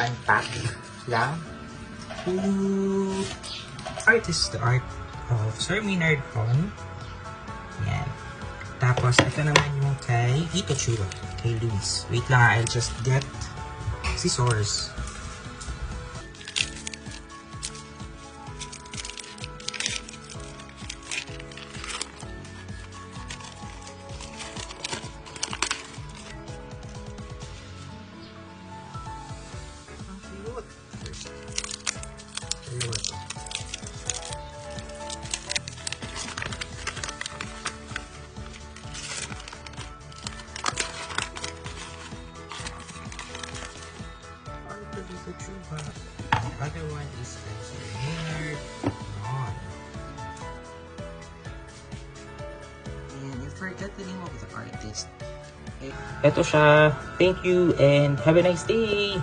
one pack lang. Ooh. Art is the art of Sir Maynard Hon. Yan. Tapos, ito naman yung kay Ito Chua. Kay Luis. Wait lang I'll just get scissors. Ang cute. Dalawa to. Ito Chua. The other one is Sir Maynard Hon. And I forgot the name of the artist. Ito siya. Thank you and have a nice day!